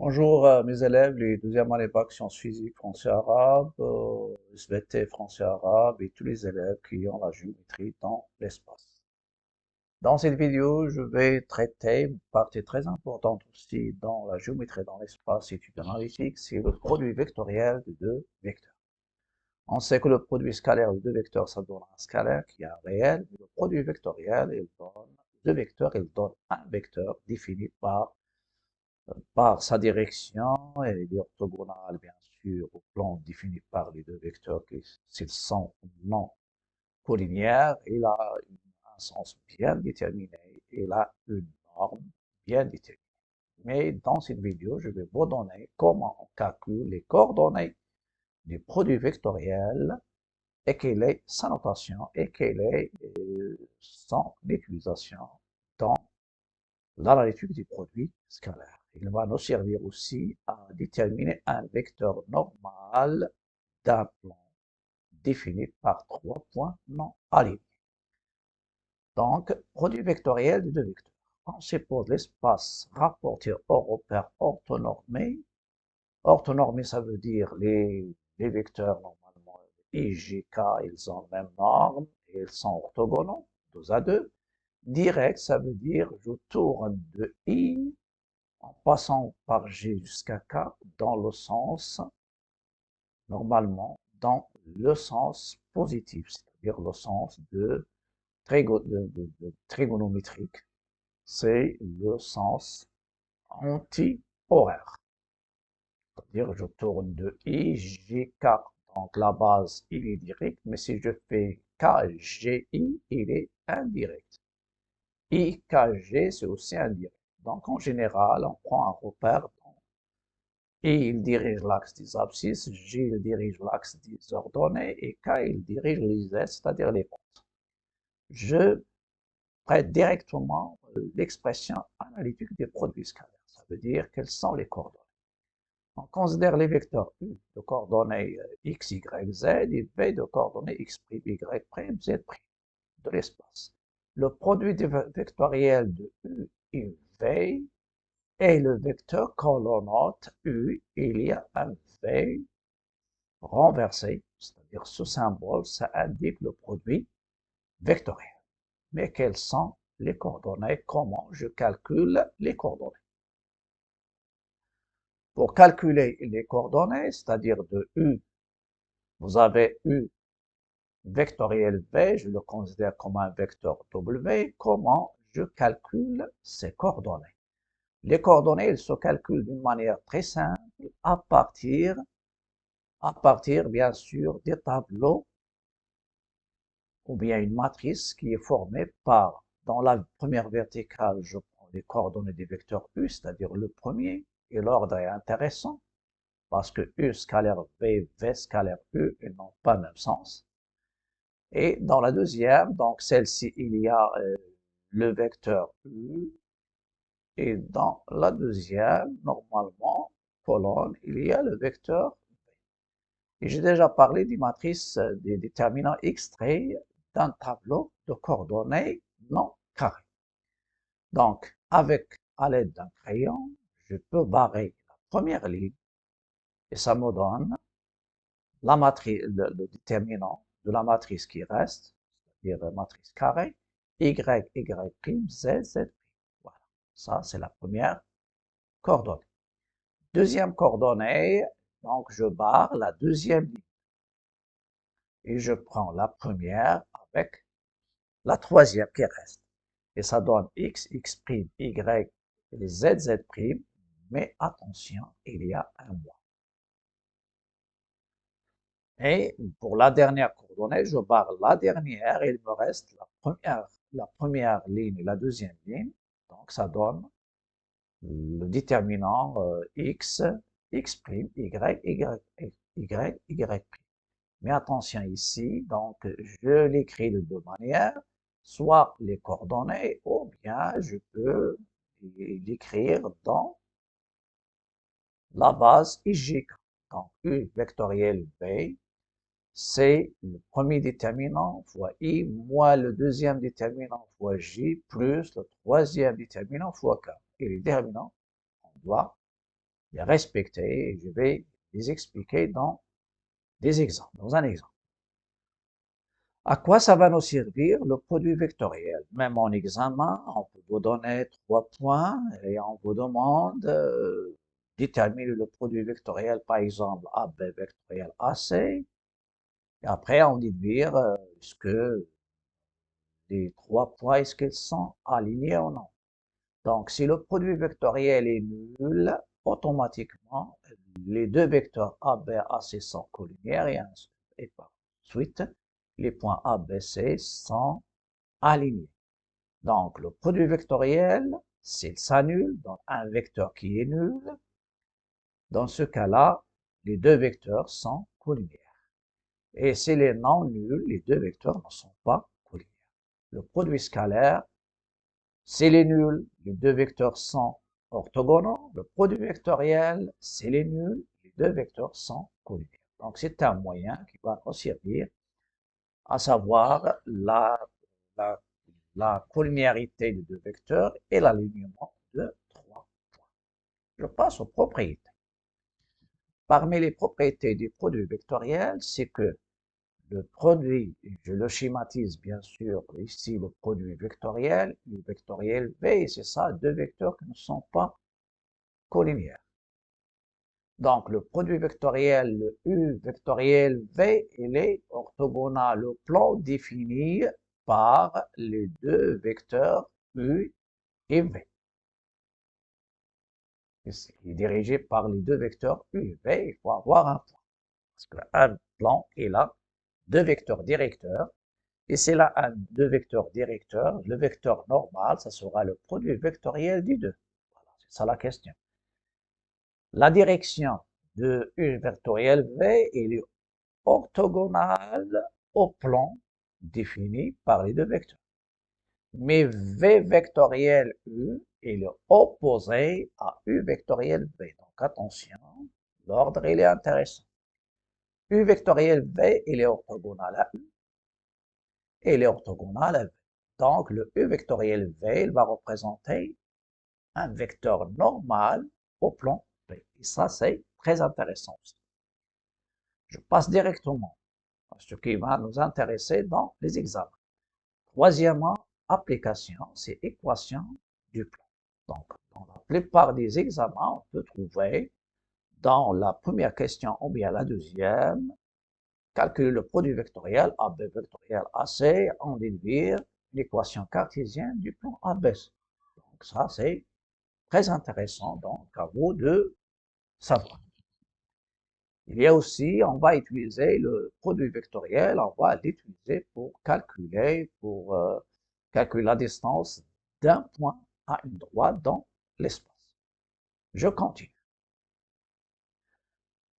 Bonjour mes élèves, les deuxième année bac sciences physiques français-arabe, SVT français-arabe et tous les élèves qui ont la géométrie dans l'espace. Dans cette vidéo, je vais traiter une partie très importante aussi dans la géométrie dans l'espace études analytiques, c'est le produit vectoriel de deux vecteurs. On sait que le produit scalaire de deux vecteurs, ça donne un scalaire qui est un réel, mais le produit vectoriel, il donne deux vecteurs, il donne un vecteur défini par sa direction, et il est orthogonal, bien sûr, au plan défini par les deux vecteurs, s'ils sont non collinéaires, il a un sens bien déterminé, il a une norme bien déterminée. Mais dans cette vidéo, je vais vous donner comment on calcule les coordonnées du produit vectoriel et quelle est sa notation et quelle est son utilisation dans l'analytique du produit scalaire. Il va nous servir aussi à déterminer un vecteur normal d'un plan défini par trois points non alignés. Donc, produit vectoriel de deux vecteurs. On suppose l'espace rapporté au repère orthonormé. Orthonormé, ça veut dire les vecteurs normalement I, J, K, ils ont la même norme et ils sont orthogonaux, 2 à 2. Direct, ça veut dire je tourne de I en passant par G jusqu'à K dans le sens, normalement, dans le sens positif, c'est-à-dire le sens de trigonométrique, c'est le sens anti-horaire. C'est-à-dire je tourne de I, G, K, donc la base, il est direct, mais si je fais K, G, I, il est indirect. I, K, G, c'est aussi indirect. Donc en général, on prend un repère I, il dirige l'axe des abscisses, J, il dirige l'axe des ordonnées, et K, il dirige les Z, c'est-à-dire les pentes. Je prête directement l'expression analytique des produits scalaires. Ça veut dire quelles sont les coordonnées. On considère les vecteurs U de coordonnées x, y, z et v de coordonnées x', y', z' de l'espace. Le produit vectoriel de U et v et le vecteur qu'on note U, il y a un V renversé, c'est-à-dire ce symbole, ça indique le produit vectoriel. Mais quelles sont les coordonnées? Comment je calcule les coordonnées? Pour calculer les coordonnées, c'est-à-dire de U, vous avez U vectoriel V, je le considère comme un vecteur W. Comment je calcule ces coordonnées? Les coordonnées, elles se calculent d'une manière très simple à partir bien sûr des tableaux ou bien une matrice qui est formée par, dans la première verticale, je prends les coordonnées des vecteurs U, c'est-à-dire le premier, et l'ordre est intéressant, parce que U scalaire V, V scalaire U, ils n'ont pas le même sens. Et dans la deuxième, donc celle-ci, il y a le vecteur U, et dans la deuxième, normalement, colonne, il y a le vecteur V. Et j'ai déjà parlé des matrices des déterminants extraits d'un tableau de coordonnées non carrées. Donc, à l'aide d'un crayon, je peux barrer la première ligne et ça me donne le déterminant de la matrice qui reste, c'est-à-dire la matrice carrée, y, y', z, z'. Voilà, ça c'est la première coordonnée. Deuxième coordonnée, donc je barre la deuxième ligne et je prends la première avec la troisième qui reste. Et ça donne x, x', y, et z, z', mais attention, il y a un moins. Et pour la dernière coordonnée, je barre la dernière et il me reste la première ligne et la deuxième ligne. Donc ça donne le déterminant x, x', y, y'. Mais attention ici, donc je l'écris de deux manières, soit les coordonnées ou bien je peux l'écrire dans la base IJ. Donc U vectoriel V, c'est le premier déterminant fois I moins le deuxième déterminant fois J plus le troisième déterminant fois K. Et les déterminants, on doit les respecter et je vais les expliquer dans des exemples, dans un exemple. À quoi ça va nous servir le produit vectoriel? Même en examen, on peut vous donner 3 points et on vous demande déterminer le produit vectoriel, par exemple AB vectoriel AC. Et après, on dit dire est-ce que les 3 points, est-ce qu'ils sont alignés ou non? Donc, si le produit vectoriel est nul, automatiquement, les deux vecteurs A, B, AC sont collinéaires et par suite, les points A, B, C sont alignés. Donc, le produit vectoriel, s'il s'annule, donc un vecteur qui est nul, dans ce cas-là, les deux vecteurs sont collinéaires. Et s'il est non nul, les deux vecteurs ne sont pas collinéaires. Le produit scalaire, s'il est nul, les deux vecteurs sont orthogonaux. Le produit vectoriel, s'il est nul, les deux vecteurs sont collinéaires. Donc, c'est un moyen qui va nous servir à savoir la, la collinéarité des deux vecteurs et l'alignement de 3 points. Je passe aux propriétés. Parmi les propriétés du produit vectoriel, c'est que le produit, je le schématise bien sûr ici, le produit vectoriel, le vectoriel V, c'est ça, deux vecteurs qui ne sont pas collinéaires. Donc, le produit vectoriel, le U vectoriel V, il est orthogonal au plan défini par les deux vecteurs U et V. Il est dirigé par les deux vecteurs U et V, il faut avoir un plan. Parce qu'un plan est là, deux vecteurs directeurs, et c'est là deux vecteurs directeurs. Le vecteur normal, ça sera le produit vectoriel des deux. Voilà, c'est ça la question. La direction de U vectoriel V est orthogonale au plan défini par les deux vecteurs. Mais V vectoriel U est opposé à U vectoriel V. Donc attention, l'ordre il est intéressant. U vectoriel V il est orthogonal à U et il est orthogonal à V. Donc le U vectoriel V il va représenter un vecteur normal au plan V. Et ça c'est très intéressant aussi. Je passe directement à ce qui va nous intéresser dans les examens. Troisièmement, application, c'est équation du plan. Donc, dans la plupart des examens, on peut trouver dans la première question ou bien la deuxième, calculer le produit vectoriel AB vectoriel AC en déduire l'équation cartésienne du plan ABC. Donc ça, c'est très intéressant, donc à vous de savoir. Il y a aussi, on va utiliser le produit vectoriel, on va l'utiliser pour calculer la distance d'un point à une droite dans l'espace. Je continue.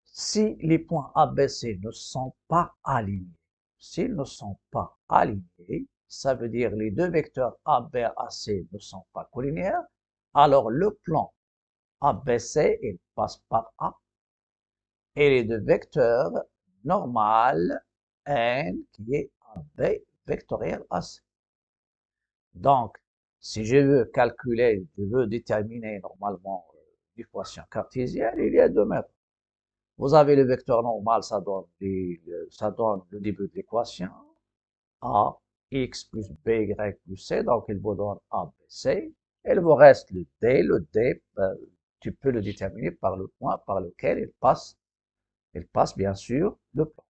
Si les points ABC ne sont pas alignés, s'ils ne sont pas alignés, ça veut dire les deux vecteurs AB et AC ne sont pas collinéaires, alors le plan ABC, il passe par A, et les deux vecteurs normal n qui est AB vectoriel AC. Donc, si je veux calculer, je veux déterminer normalement l'équation cartésienne, il y a deux méthodes. Vous avez le vecteur normal, ça donne le début de l'équation, a x plus b y plus c, donc il vous donne a, b, c. Il vous reste le d. Le d, tu peux le déterminer par le point par lequel il passe. Il passe bien sûr le plan.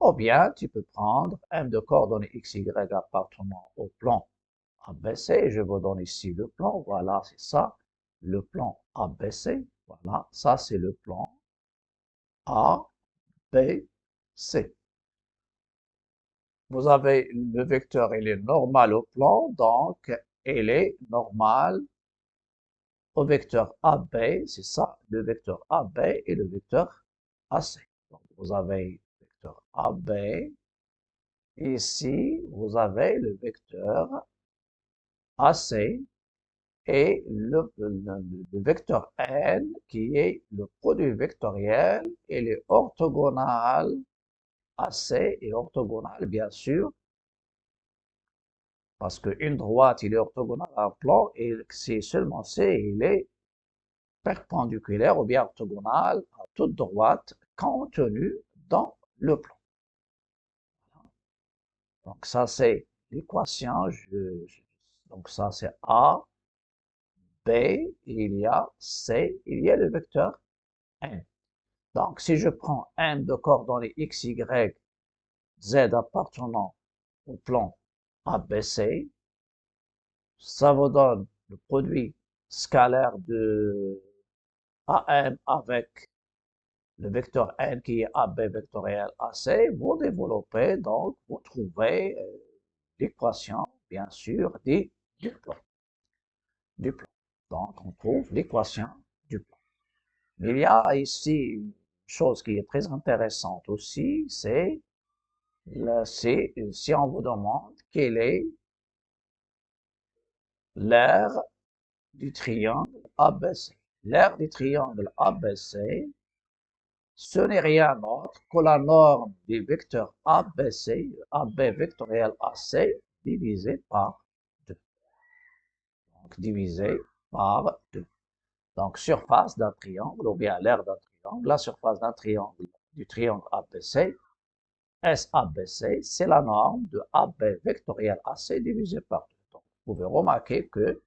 Ou bien, tu peux prendre m de coordonnées x, y appartenant au plan ABC. Je vous donne ici le plan. Voilà, c'est ça. Le plan ABC. Voilà, ça c'est le plan A, B, C. Vous avez le vecteur, il est normal au plan, donc il est normal au vecteur AB. C'est ça, le vecteur AB et le vecteur AC. Donc, vous avez le vecteur AB. Ici, vous avez le vecteur AC et le vecteur n qui est le produit vectoriel, il est orthogonal AC et orthogonal bien sûr parce qu'une droite il est orthogonal à un plan et c'est seulement C il est perpendiculaire ou bien orthogonale à toute droite contenue dans le plan. Donc ça c'est l'équation, donc ça c'est A, B, il y a C, il y a le vecteur N. Donc si je prends N de coordonnées x, y, z appartenant au plan ABC, ça vous donne le produit scalaire de AM avec le vecteur N qui est AB vectoriel AC. Vous développez, donc vous trouvez l'équation, bien sûr, du plan. Du plan. Donc on trouve l'équation du plan. Mais il y a ici une chose qui est très intéressante aussi, c'est si on vous demande quelle est l'aire du triangle ABC. L'aire du triangle ABC, ce n'est rien d'autre que la norme du vecteur ABC, AB vectoriel AC, divisé par 2. Donc, divisé par 2. Donc, surface d'un triangle, ou bien l'aire d'un triangle, la surface d'un triangle, du triangle ABC, SABC, c'est la norme de AB vectoriel AC divisé par 2. Donc, vous pouvez remarquer que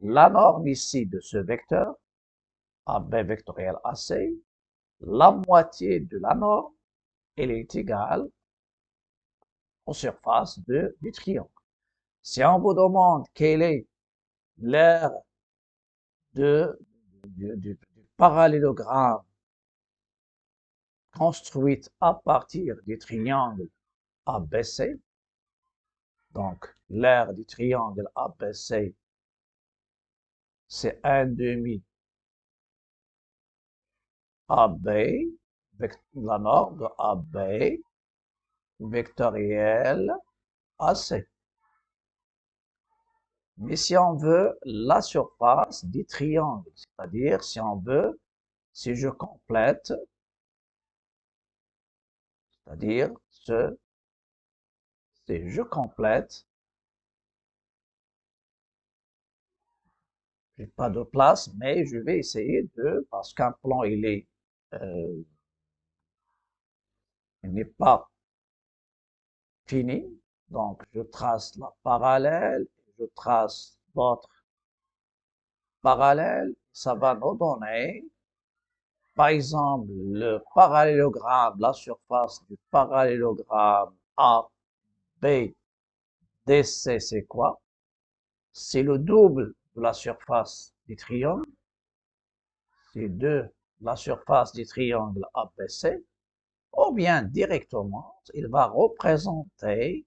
la norme ici de ce vecteur, AB vectoriel AC, la moitié de la norme, elle est égale aux surfaces du triangle. Si on vous demande quelle est l'aire du parallélogramme construite à partir du triangle ABC, donc l'aire du triangle ABC, c'est 1 demi AB, la norme de AB vectoriel AC. Mais si on veut la surface du triangle, c'est-à-dire si je complète, c'est-à-dire si je complète, j'ai pas de place, mais je vais essayer parce qu'un plan il n'est pas fini, donc je trace la parallèle, je trace d'autres parallèles, ça va nous donner, par exemple, le parallélogramme, la surface du parallélogramme AB DC, c'est quoi? C'est le double de la surface du triangle, c'est de la surface du triangle ABC, ou bien directement, il va représenter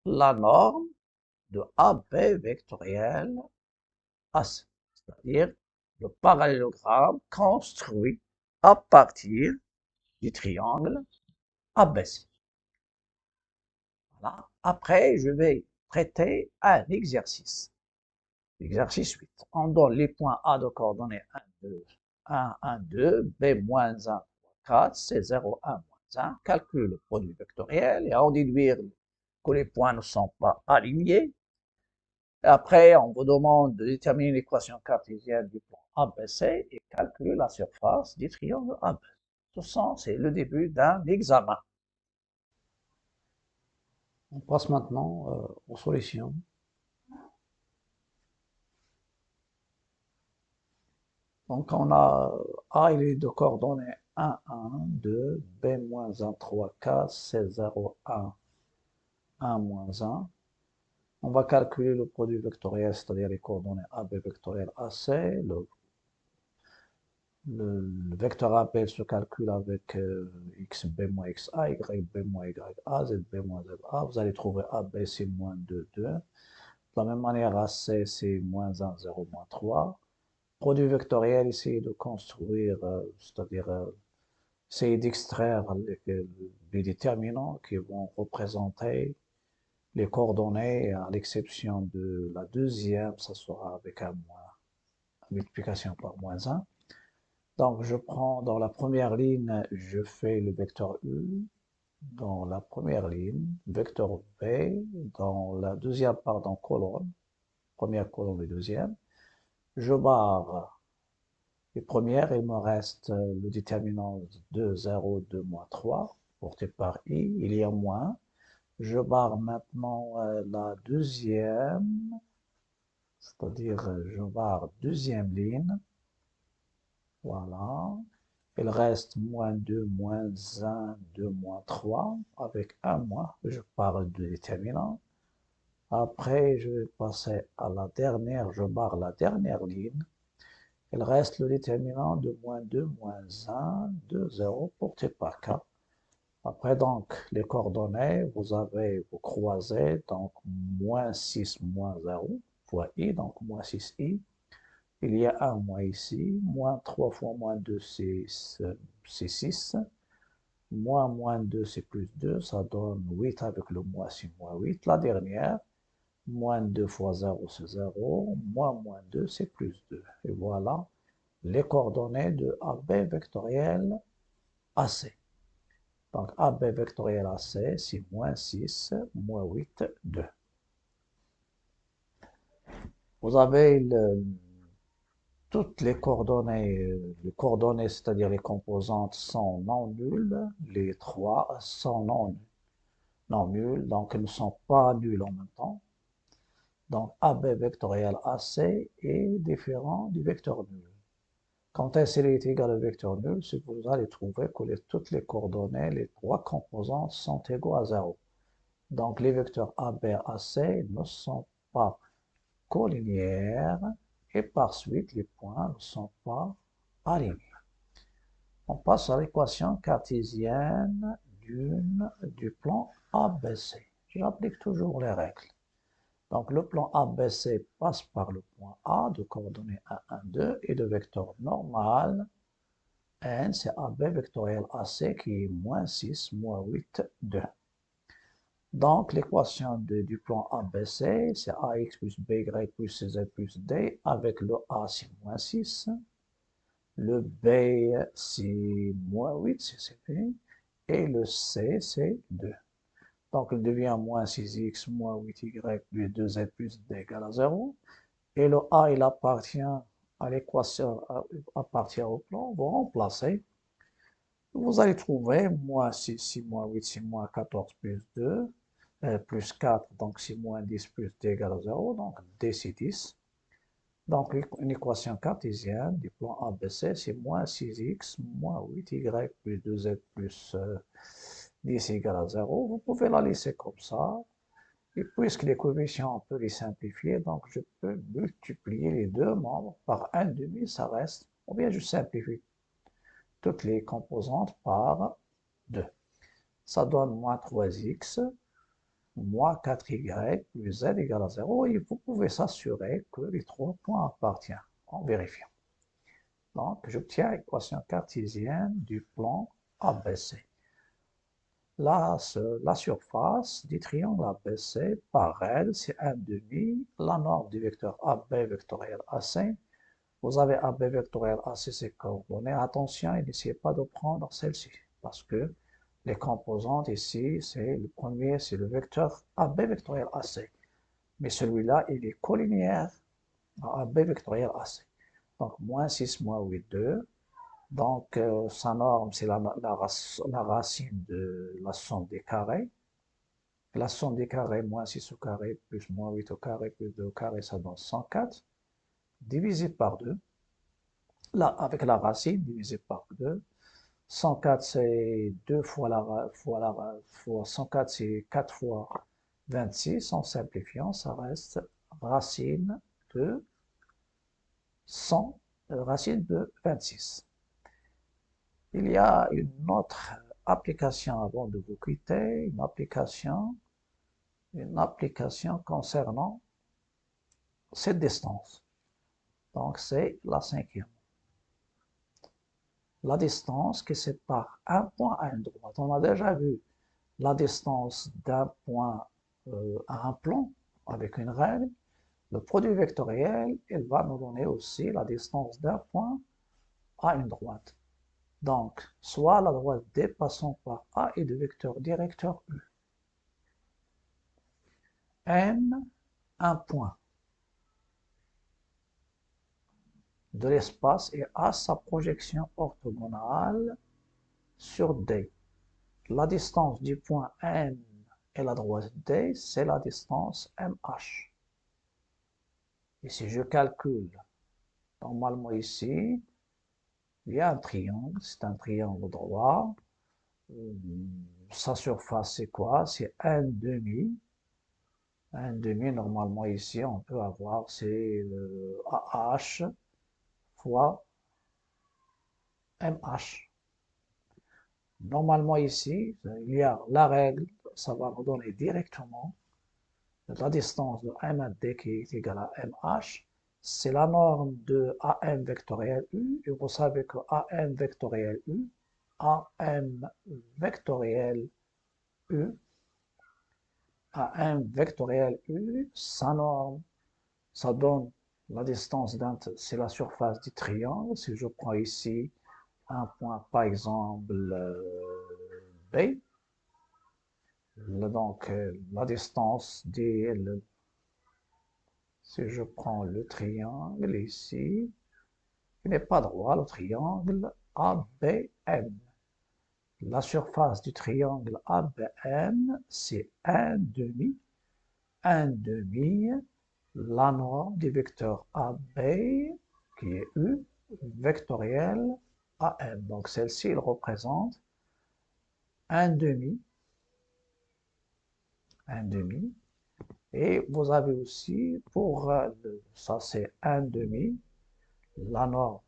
la norme de AB vectoriel AC, c'est-à-dire le parallélogramme construit à partir du triangle ABC. Voilà. Après, je vais traiter un exercice. Exercice 8. On donne les points A de coordonnées 1, 2, 1, 1, 2, B moins 1, 4, C 0, 1, moins 1. Calcule le produit vectoriel et on déduire que les points ne sont pas alignés. Et après, on vous demande de déterminer l'équation cartésienne du plan ABC et calculer la surface du triangle AB. C'est le début d'un examen. On passe maintenant aux solutions. Donc on a A, il est de coordonnées 1, 1, 2, B moins 1, 3, 4, C 0, 1, 1 moins 1. On va calculer le produit vectoriel, c'est-à-dire les coordonnées AB vectoriel AC. Le vecteur AB se calcule avec x b moins x a, y b moins y a, z b moins z a. Vous allez trouver AB c'est moins 2, 2. De la même manière, AC c'est moins 1, 0, moins 3. Produit vectoriel, essayez de construire, c'est-à-dire essayez d'extraire les déterminants qui vont représenter les coordonnées, à l'exception de la deuxième, ça sera avec un moins, multiplication par moins 1. Donc, je prends dans la première ligne, je fais le vecteur U. Dans la première ligne, vecteur B. Dans la deuxième part, dans colonne, première colonne et deuxième. Je barre Les premières, il me reste le déterminant de 0, 2, moins 3, porté par i, il y a moins. Je barre maintenant la deuxième, c'est-à-dire je barre deuxième ligne, voilà. Il reste moins 2, moins 1, 2, moins 3, avec un moins, je pars de déterminant. Après, je vais passer à la dernière, je barre la dernière ligne. Il reste le déterminant de moins 2, moins 1, 2, 0, porté par k. Après, donc, les coordonnées, vous avez, vous croisez, donc, moins 6, moins 0, fois i, donc, moins 6i. Il y a un moins ici, moins 3 fois moins 2, c'est 6. Moins 2, c'est plus 2, ça donne 8 avec le moins 6, moins 8. La dernière, moins 2 fois 0, c'est 0, moins 2, c'est plus 2. Et voilà les coordonnées de AB vectoriel AC. Donc AB vectoriel AC, c'est moins 6, moins 8, 2. Vous avez toutes les coordonnées, c'est-à-dire les composantes sont non nulles, les trois sont non nulles, donc elles ne sont pas nulles en même temps. Donc AB vectoriel AC est différent du vecteur nul. Quand SL est égal au vecteur nul, c'est que vous allez trouver que toutes les coordonnées, les trois composantes sont égaux à 0. Donc les vecteurs AB, AC ne sont pas collinéaires et par suite les points ne sont pas alignés. On passe à l'équation cartésienne du plan ABC. J'applique toujours les règles. Donc le plan ABC passe par le point A de coordonnées 1, 1, 2 et de vecteur normal n, c'est AB vectoriel AC qui est moins 6, moins 8, 2. Donc l'équation du plan ABC, c'est AX plus BY plus CZ plus D, avec le A c'est moins 6, le B c'est moins 8, c'est CP, et le C c'est 2. Donc il devient moins 6x moins 8y plus 2z plus d égale à 0. Et le A, il appartient à l'équation, appartient au plan. Vous remplacez. Vous allez trouver moins 6, 6 moins 8, 6 moins 14 plus 2, plus 4, donc 6 moins 10 plus d égale à 0, donc d c'est 10. Donc une équation cartésienne du plan ABC, c'est moins 6x moins 8y plus 2z plus 10 égale à 0. Vous pouvez la laisser comme ça. Et puisque les coefficients, on peut les simplifier, donc je peux multiplier les deux membres par 1/2, ça reste, ou bien je simplifie toutes les composantes par 2. Ça donne moins 3x, moins 4y, plus z égale à 0, et vous pouvez s'assurer que les trois points appartiennent en vérifiant. Donc, j'obtiens l'équation cartésienne du plan ABC. La surface du triangle ABC par elle, c'est 1/2. La norme du vecteur AB vectoriel AC. Vous avez AB vectoriel AC, ses coordonnées. Attention, n'essayez pas de prendre celle-ci, parce que les composantes ici, c'est le premier, c'est le vecteur AB vectoriel AC. Mais celui-là, il est collinéaire à AB vectoriel AC. Donc, moins 6, moins 8, 2. Donc, sa norme, c'est la racine de la somme des carrés. La somme des carrés, moins 6 au carré, plus moins 8 au carré, plus 2 au carré, ça donne 104. Divisé par 2. Là, avec la racine, divisé par 2. 104, c'est 2 fois fois 104, c'est 4 fois 26. En simplifiant, ça reste racine de 100, racine de 26. Il y a une autre application avant de vous quitter, une application concernant cette distance. Donc c'est la cinquième. La distance qui sépare un point à une droite. On a déjà vu la distance d'un point à un plan avec une règle. Le produit vectoriel, il va nous donner aussi la distance d'un point à une droite. Donc, soit la droite dépassant par A est de vecteur directeur U. N, un point. de l'espace et a sa projection orthogonale sur D. La distance du point M et la droite D, c'est la distance MH. Et si je calcule, normalement ici, il y a un triangle, c'est un triangle droit. Sa surface, c'est quoi? C'est 1,5. 1,5, normalement ici, on peut avoir, c'est AH fois MH. Normalement ici, il y a la règle, ça va nous donner directement la distance de M à D qui est égale à MH. C'est la norme de AM vectoriel U, et vous savez que AM vectoriel U, AM vectoriel U, AM vectoriel U, sa norme, ça donne la distance c'est la surface du triangle. Si je prends ici un point, par exemple B, donc la distance dl, si je prends le triangle ici, il n'est pas droit, le triangle ABM. La surface du triangle ABM, c'est 1,5, 1,5, la norme du vecteur AB, qui est U, vectoriel AM. Donc celle-ci, elle représente 1,5, 1,5. Et vous avez aussi, pour ça c'est 1,5, la norme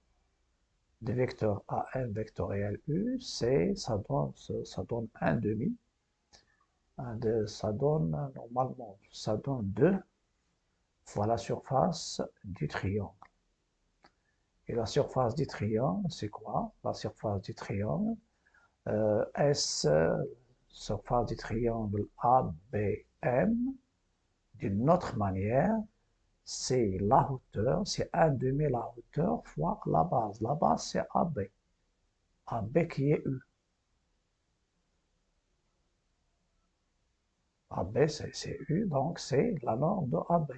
des vecteurs AM vectoriel U, ça donne 1,5. Ça donne, normalement, ça donne 2 fois la surface du triangle. Et la surface du triangle, c'est quoi? La surface du triangle, S, surface du triangle ABM, d'une autre manière, c'est la hauteur, c'est 1,5 la hauteur fois la base. La base, c'est AB. AB qui est U. AB, c'est U, donc c'est la norme de AB.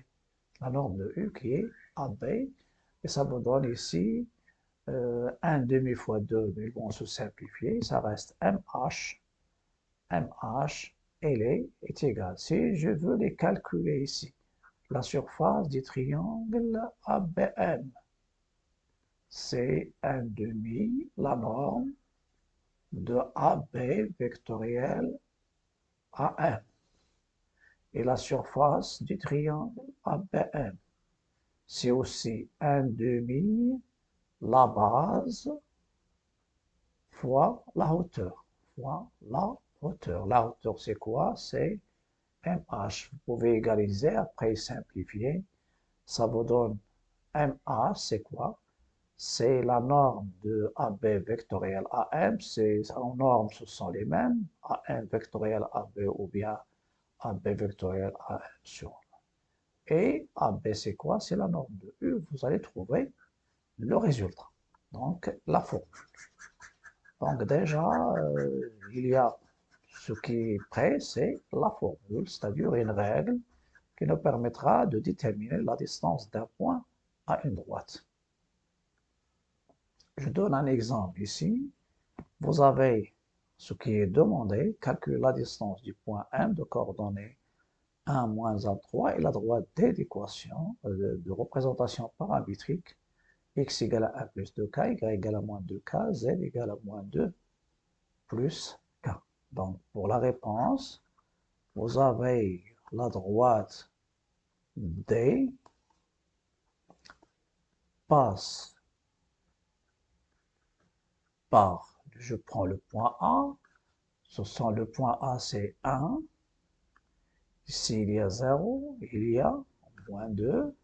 La norme de U qui est AB. Et ça vous donne ici 1,5 fois 2, mais ils vont se simplifier. Ça reste MH. MH, est égale. Si je veux les calculer ici, la surface du triangle ABM, c'est 1,5, la norme de AB vectoriel AM. Et la surface du triangle ABM, c'est aussi 1,5, la base, fois la hauteur. Fois la hauteur. La hauteur, c'est quoi? C'est MH. Vous pouvez égaliser, après simplifier. Ça vous donne MH, c'est quoi? C'est la norme de AB vectoriel AM. En norme, ce sont les mêmes. AM vectoriel AB ou bien AB vectoriel AM sur. Et AB, c'est quoi? C'est la norme de U. Vous allez trouver le résultat. Donc, la formule. Donc déjà, il y a ce qui est prêt, c'est la formule, c'est-à-dire une règle qui nous permettra de déterminer la distance d'un point à une droite. Je donne un exemple ici. Vous avez ce qui est demandé, calculer la distance du point M de coordonnées 1, moins 1, 3 et la droite D d'équation de représentation paramétrique x égale à 1 plus 2k, y égale à moins 2k, z égale à moins 2 plus k. Donc, pour la réponse, vous avez la droite D passe par, je prends le point A, le point A c'est 1, ici il y a 0, il y a moins 2,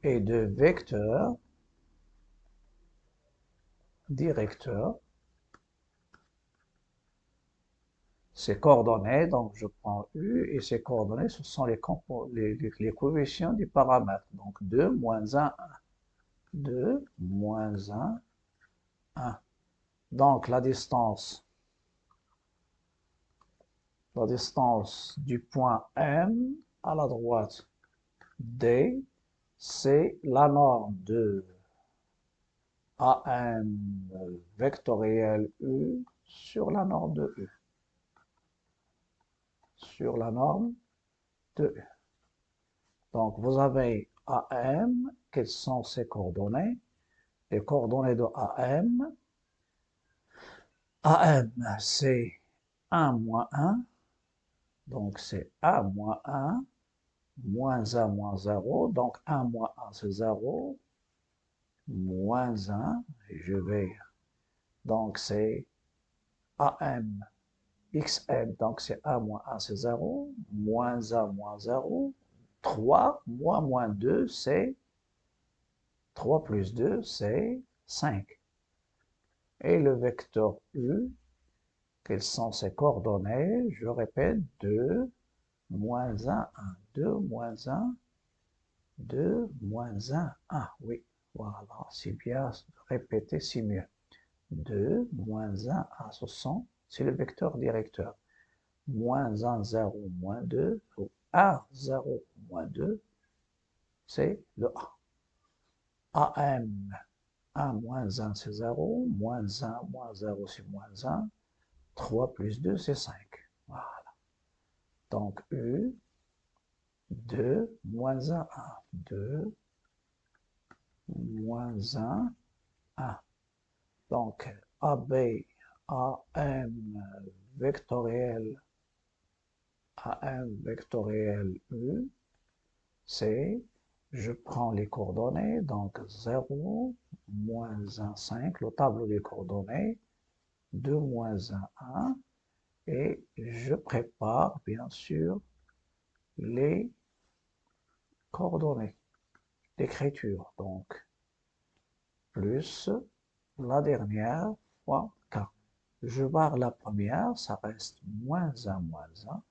et de vecteurs directeurs, ces coordonnées, donc je prends U, et ces coordonnées, ce sont les coefficients du paramètre, donc 2, moins 1, 1. 2, moins 1, 1. Donc la distance du point M à la droite D, c'est la norme de AM vectoriel U sur la norme de U. Sur la norme de U. Donc, vous avez AM, quelles sont ses coordonnées? Les coordonnées de AM, c'est 1 moins 1, donc c'est A moins 1, moins 1 moins 0, donc 1 moins 1 c'est 0, moins 1, et je vais, donc c'est AM, XM, donc c'est 1 moins 1 c'est 0, moins 1 moins 0, 3, moins 2 c'est 3 plus 2 c'est 5. Et le vecteur U, quelles sont ses coordonnées? Je répète, 2, moins 1, 1, 2, moins 1, 2, moins 1, 1. Oui, voilà, c'est bien répété, c'est mieux. 2, moins 1, 1, ce sont, c'est le vecteur directeur. Moins 1, 0, moins 2, ou 1, 0, moins 2, c'est le A. AM, 1 moins 1, c'est 0, moins 1, moins 0, c'est moins 1, 3 plus 2, c'est 5. Voilà. Donc, U, 2, moins 1, 1. 2, moins 1, 1. Donc, AB, AM vectoriel, U, c'est, je prends les coordonnées, donc 0, moins 1, 5, le tableau des coordonnées, 2, moins 1, 1, et je prépare, bien sûr, les coordonnées d'écriture. Donc, plus la dernière fois K. Je barre la première, ça reste moins 1, moins 1.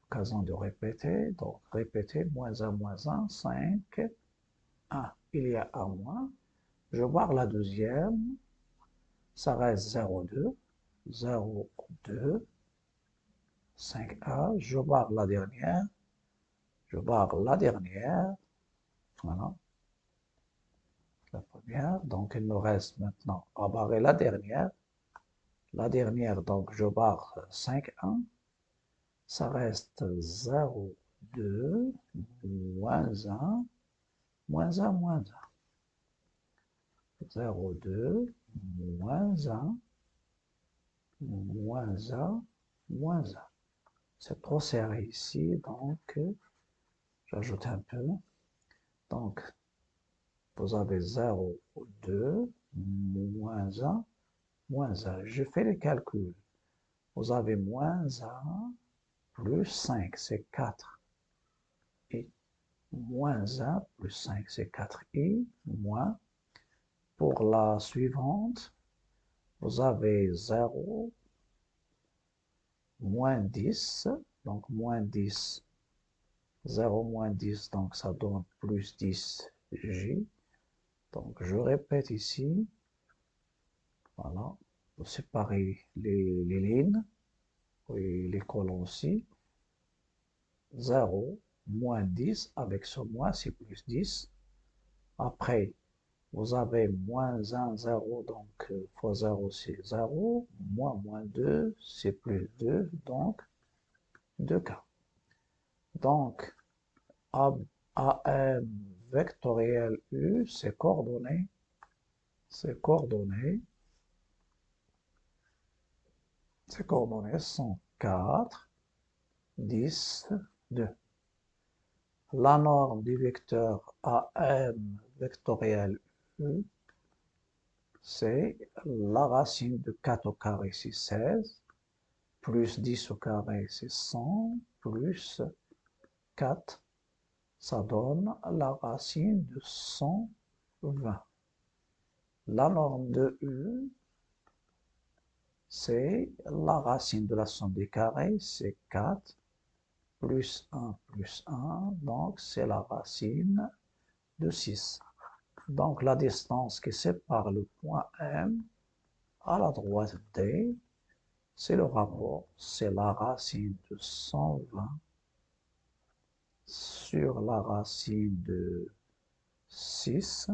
Occasion de répéter, donc répéter, moins 1, moins 1, 5, 1. Il y a un moins. Je barre la deuxième, ça reste 0, 2, 0, 2, 5, 1. Je barre la dernière, voilà, la première, donc il me reste maintenant à barrer la dernière, donc je barre 5, 1, ça reste 0, 2, moins 1, moins 1, moins 1. 0, 2, moins 1, moins 1, moins 1. C'est trop serré ici, donc j'ajoute un peu. Donc, vous avez 0, 2, moins 1, moins 1. Je fais les calculs. Vous avez moins 1, plus 5, c'est 4. Et moins 1, plus 5, c'est 4. Et moins, pour la suivante, vous avez 0, moins 10, donc moins 10, 0 moins 10, donc ça donne plus 10 J. Donc je répète ici, voilà, vous séparez les lignes, et les colonnes aussi, 0, moins 10, avec ce moins c'est plus 10. Après, vous avez moins 1, 0, donc fois 0 c'est 0, moins 2 c'est plus 2, donc 2K. Donc, AM vectoriel U, ses coordonnées sont 4, 10, 2. La norme du vecteur AM vectoriel U, c'est la racine de 4 au carré, c'est 16, plus 10 au carré, c'est 100, plus 4, ça donne la racine de 120. La norme de U, c'est la racine de la somme des carrés, c'est 4, plus 1, donc c'est la racine de 6. Donc la distance qui sépare le point M à la droite D, c'est le rapport, c'est la racine de 120 sur la racine de 6,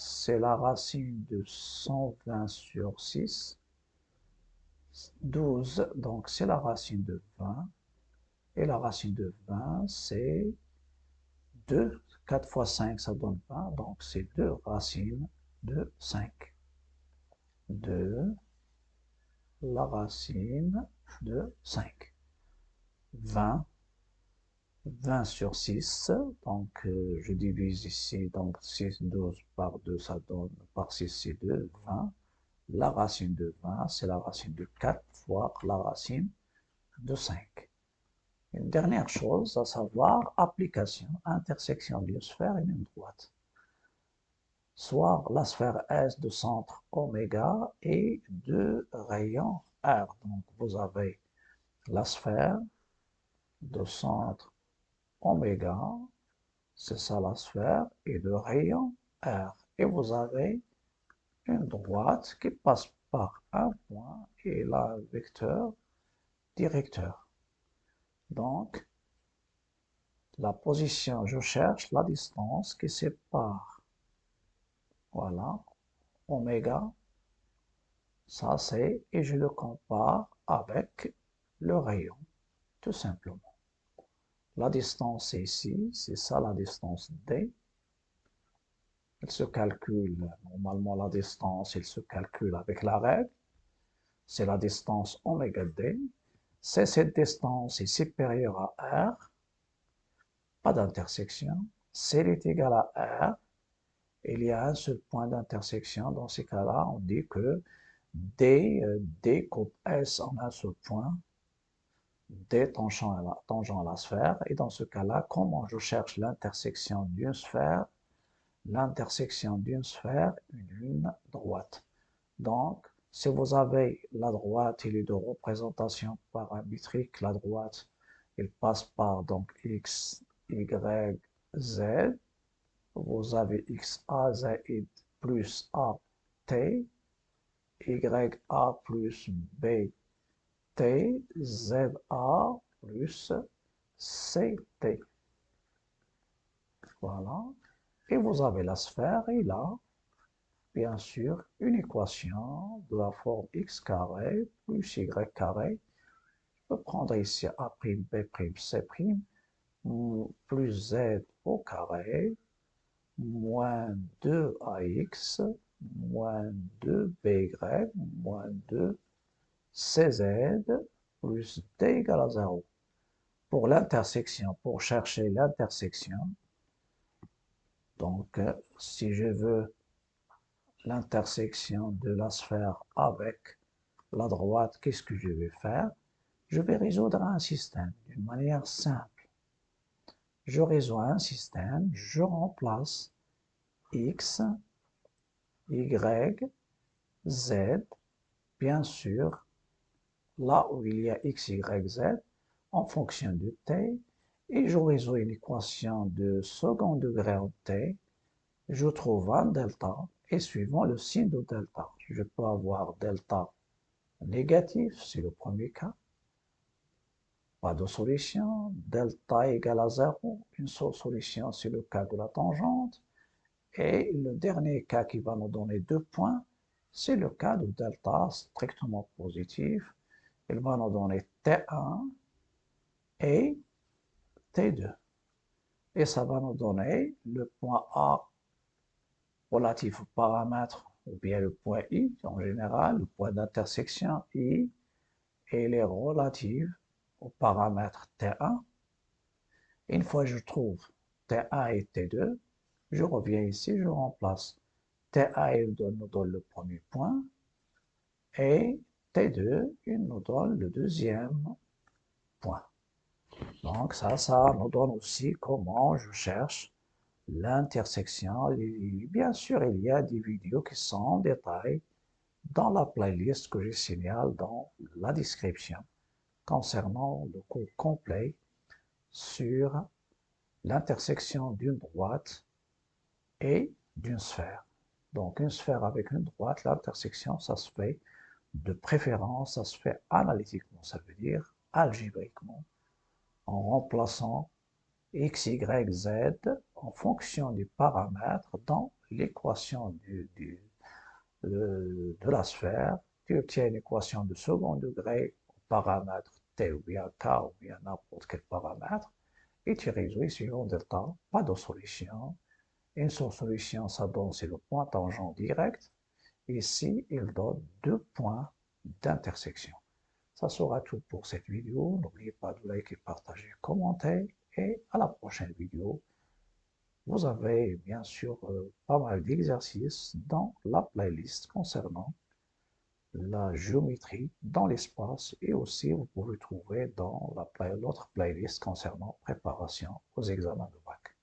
c'est la racine de 120 sur 6. 12, donc c'est la racine de 20. Et la racine de 20, c'est 2. 4 fois 5, ça donne 20. Donc c'est 2 racines de 5. 2, la racine de 5. 20. 20 sur 6, donc je divise ici, donc 6, 12 par 2, ça donne, par 6 c'est 2, 20. La racine de 20, c'est la racine de 4 fois la racine de 5. Une dernière chose, à savoir application, intersection d'une sphère et d'une droite. Soit la sphère S de centre oméga et de rayon R. Donc vous avez la sphère de centre oméga, c'est ça la sphère, et de rayon R. Et vous avez une droite qui passe par un point et là un vecteur directeur. Donc, la position, je cherche la distance qui sépare, voilà, oméga, ça c'est, et je le compare avec le rayon, tout simplement. La distance est ici, c'est ça la distance D. Elle se calcule, normalement la distance, elle se calcule avec la règle. C'est la distance oméga D. C'est cette distance est supérieure à R, pas d'intersection. Si elle est égale à R, il y a un seul point d'intersection. Dans ces cas-là, on dit que D coupe S en un seul point, D tangent à la sphère. Et dans ce cas-là, comment je cherche l'intersection d'une sphère? L'intersection d'une sphère, une droite. Donc, si vous avez la droite, il est de représentation paramétrique. La droite, elle passe par donc x, y, z. Vous avez xa, z plus a, t, ya plus b, t, za plus ct. Voilà. Et vous avez la sphère et là, bien sûr, une équation de la forme x carré plus y carré. Je peux prendre ici a', b', c', plus z au carré, moins 2ax, moins 2by, moins 2cz, plus d égale à 0. Pour l'intersection, pour chercher l'intersection, donc si je veux l'intersection de la sphère avec la droite, qu'est-ce que je vais faire? Je vais résoudre un système d'une manière simple. Je résous un système, je remplace x, y, z, bien sûr, là où il y a x, y, z, en fonction de t, et je résous une équation de second degré en t, je trouve un delta, et suivant le signe de delta, je peux avoir delta négatif, c'est le premier cas, pas de solution, delta égale à 0, une seule solution, c'est le cas de la tangente, et le dernier cas qui va nous donner 2 points, c'est le cas de delta strictement positif, il va nous donner T1 et T2, et ça va nous donner le point A relatif au paramètre, ou bien le point I en général, le point d'intersection I, et il est relatif au paramètre T1. Une fois que je trouve T1 et T2, je reviens ici, je remplace T1, il nous donne le premier point, et T2, il nous donne le deuxième point. Donc ça nous donne aussi comment je cherche l'intersection. Bien sûr, il y a des vidéos qui sont en détail dans la playlist que je signale dans la description concernant le cours complet sur l'intersection d'une droite et d'une sphère. Donc une sphère avec une droite, l'intersection, ça se fait de préférence, ça se fait analytiquement, ça veut dire algébriquement, en remplaçant x, y, z en fonction des paramètres dans l'équation de la sphère, tu obtiens une équation de second degré au paramètre t ou bien k ou bien n'importe quel paramètre, et tu résous suivant delta, pas de solution. Une seule solution, ça donne, c'est le point tangent direct. Ici, il donne deux points d'intersection. Ça sera tout pour cette vidéo. N'oubliez pas de liker, partager, commenter. Et à la prochaine vidéo. Vous avez bien sûr pas mal d'exercices dans la playlist concernant la géométrie dans l'espace et aussi vous pouvez trouver dans l'autre playlist concernant préparation aux examens de bac.